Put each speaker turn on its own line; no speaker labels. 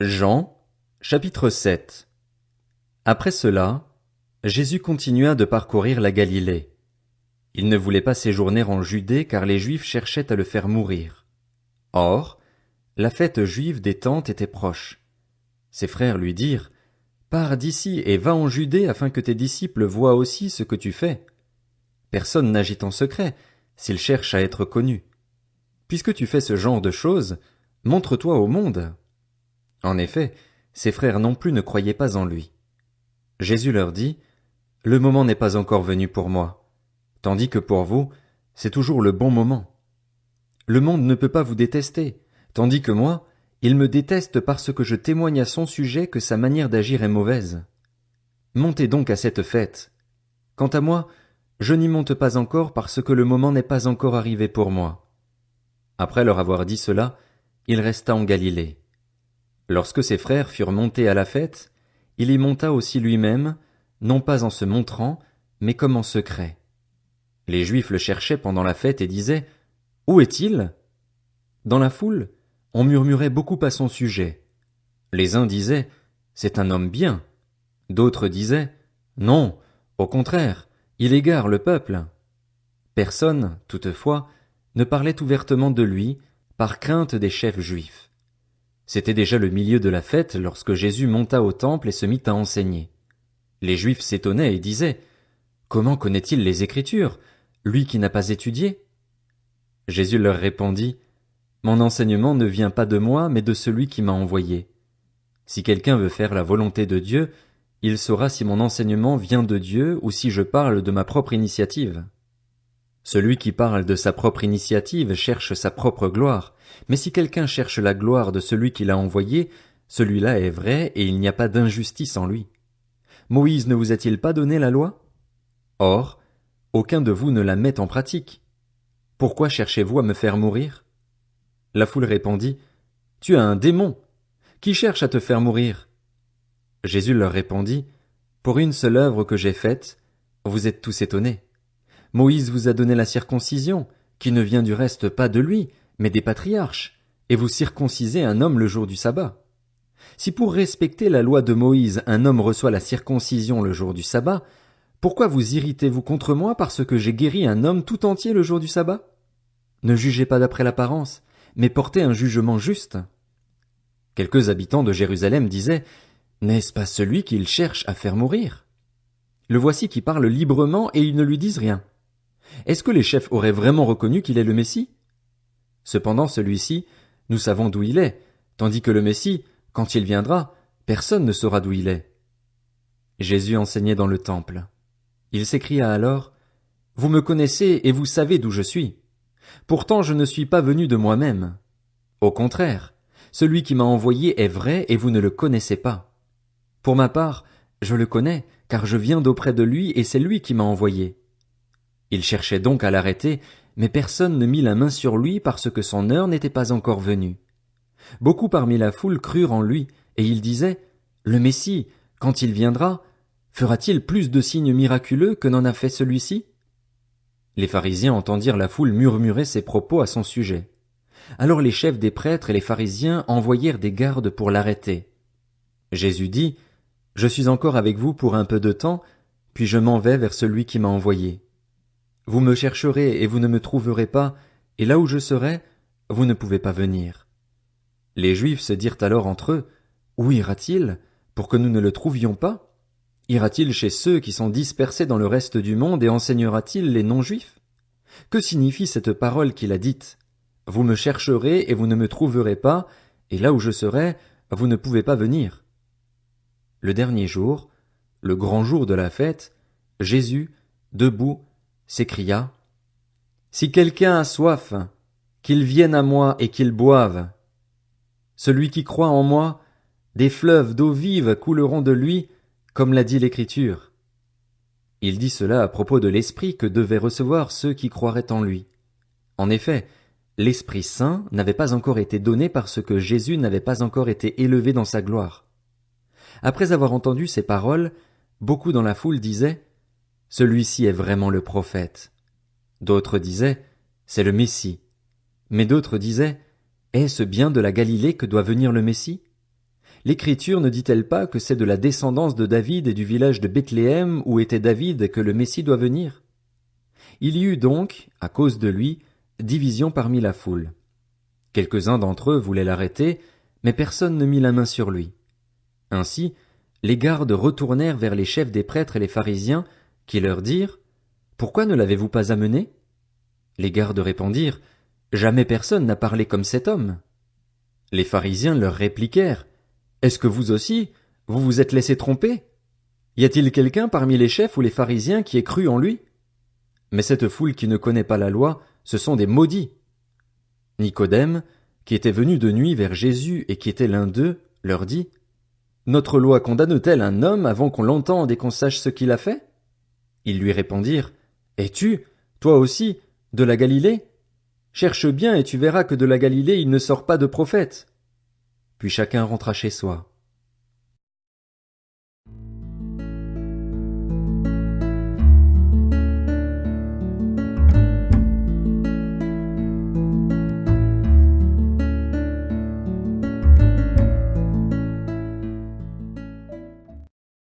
Jean, chapitre 7. Après cela, Jésus continua de parcourir la Galilée. Il ne voulait pas séjourner en Judée car les Juifs cherchaient à le faire mourir. Or, la fête juive des Tentes était proche. Ses frères lui dirent, « Pars d'ici et va en Judée afin que tes disciples voient aussi ce que tu fais. Personne n'agit en secret, s'il cherche à être connu. Puisque tu fais ce genre de choses, montre-toi au monde. » En effet, ses frères non plus ne croyaient pas en lui. Jésus leur dit, « Le moment n'est pas encore venu pour moi, tandis que pour vous, c'est toujours le bon moment. Le monde ne peut pas vous détester, tandis que moi, il me déteste parce que je témoigne à son sujet que sa manière d'agir est mauvaise. Montez donc à cette fête. Quant à moi, je n'y monte pas encore parce que le moment n'est pas encore arrivé pour moi. » Après leur avoir dit cela, il resta en Galilée. Lorsque ses frères furent montés à la fête, il y monta aussi lui-même, non pas en se montrant, mais comme en secret. Les Juifs le cherchaient pendant la fête et disaient, « Où est-il » Dans la foule, on murmurait beaucoup à son sujet. Les uns disaient, « C'est un homme bien ». D'autres disaient, « Non, au contraire, il égare le peuple ». Personne, toutefois, ne parlait ouvertement de lui, par crainte des chefs juifs. C'était déjà le milieu de la fête lorsque Jésus monta au temple et se mit à enseigner. Les Juifs s'étonnaient et disaient, « Comment connaît-il les Écritures, lui qui n'a pas étudié ?» Jésus leur répondit, « Mon enseignement ne vient pas de moi, mais de celui qui m'a envoyé. Si quelqu'un veut faire la volonté de Dieu, il saura si mon enseignement vient de Dieu ou si je parle de ma propre initiative. Celui qui parle de sa propre initiative cherche sa propre gloire, mais si quelqu'un cherche la gloire de celui qui l'a envoyé, celui-là est vrai et il n'y a pas d'injustice en lui. Moïse ne vous a-t-il pas donné la loi? Or, aucun de vous ne la met en pratique. Pourquoi cherchez-vous à me faire mourir? » La foule répondit, « Tu as un démon. Qui cherche à te faire mourir? » Jésus leur répondit, « Pour une seule œuvre que j'ai faite, vous êtes tous étonnés. Moïse vous a donné la circoncision, qui ne vient du reste pas de lui, mais des patriarches, et vous circoncisez un homme le jour du sabbat. Si pour respecter la loi de Moïse un homme reçoit la circoncision le jour du sabbat, pourquoi vous irritez-vous contre moi parce que j'ai guéri un homme tout entier le jour du sabbat? Ne jugez pas d'après l'apparence, mais portez un jugement juste. » Quelques habitants de Jérusalem disaient, « N'est-ce pas celui qu'il cherche à faire mourir? Le voici qui parle librement et ils ne lui disent rien. Est-ce que les chefs auraient vraiment reconnu qu'il est le Messie? Cependant celui-ci, nous savons d'où il est, tandis que le Messie, quand il viendra, personne ne saura d'où il est. » Jésus enseignait dans le temple. Il s'écria alors, « Vous me connaissez et vous savez d'où je suis. Pourtant je ne suis pas venu de moi-même. Au contraire, celui qui m'a envoyé est vrai et vous ne le connaissez pas. Pour ma part, je le connais, car je viens d'auprès de lui et c'est lui qui m'a envoyé. » Il cherchait donc à l'arrêter, mais personne ne mit la main sur lui parce que son heure n'était pas encore venue. Beaucoup parmi la foule crurent en lui, et ils disaient, « Le Messie, quand il viendra, fera-t-il plus de signes miraculeux que n'en a fait celui-ci » Les pharisiens entendirent la foule murmurer ces propos à son sujet. Alors les chefs des prêtres et les pharisiens envoyèrent des gardes pour l'arrêter. Jésus dit, « Je suis encore avec vous pour un peu de temps, puis je m'en vais vers celui qui m'a envoyé. Vous me chercherez et vous ne me trouverez pas, et là où je serai, vous ne pouvez pas venir. » Les Juifs se dirent alors entre eux, « Où ira-t-il, pour que nous ne le trouvions pas? Ira-t-il chez ceux qui sont dispersés dans le reste du monde et enseignera-t-il les non-juifs? Que signifie cette parole qu'il a dite? Vous me chercherez et vous ne me trouverez pas, et là où je serai, vous ne pouvez pas venir. » Le dernier jour, le grand jour de la fête, Jésus, debout, s'écria, « Si quelqu'un a soif, qu'il vienne à moi et qu'il boive. Celui qui croit en moi, des fleuves d'eau vive couleront de lui, comme l'a dit l'Écriture. » Il dit cela à propos de l'Esprit que devaient recevoir ceux qui croiraient en lui. En effet, l'Esprit Saint n'avait pas encore été donné parce que Jésus n'avait pas encore été élevé dans sa gloire. Après avoir entendu ces paroles, beaucoup dans la foule disaient, « Celui-ci est vraiment le prophète. » D'autres disaient, « C'est le Messie. » Mais d'autres disaient, « Est-ce bien de la Galilée que doit venir le Messie? l'Écriture ne dit-elle pas que c'est de la descendance de David et du village de Bethléem où était David que le Messie doit venir? Il y eut donc, à cause de lui, division parmi la foule. Quelques-uns d'entre eux voulaient l'arrêter, mais personne ne mit la main sur lui. Ainsi, les gardes retournèrent vers les chefs des prêtres et les pharisiens, qui leur dirent: Pourquoi ne l'avez-vous pas amené? Les gardes répondirent: Jamais personne n'a parlé comme cet homme. Les pharisiens leur répliquèrent: Est-ce que vous aussi, vous vous êtes laissé tromper? Y a-t-il quelqu'un parmi les chefs ou les pharisiens qui ait cru en lui? Mais cette foule qui ne connaît pas la loi, ce sont des maudits. Nicodème, qui était venu de nuit vers Jésus et qui était l'un d'eux, leur dit: Notre loi condamne-t-elle un homme avant qu'on l'entende et qu'on sache ce qu'il a fait? Ils lui répondirent: Es-tu, toi aussi, de la Galilée? Cherche bien et tu verras que de la Galilée il ne sort pas de prophète. Puis chacun rentra chez soi.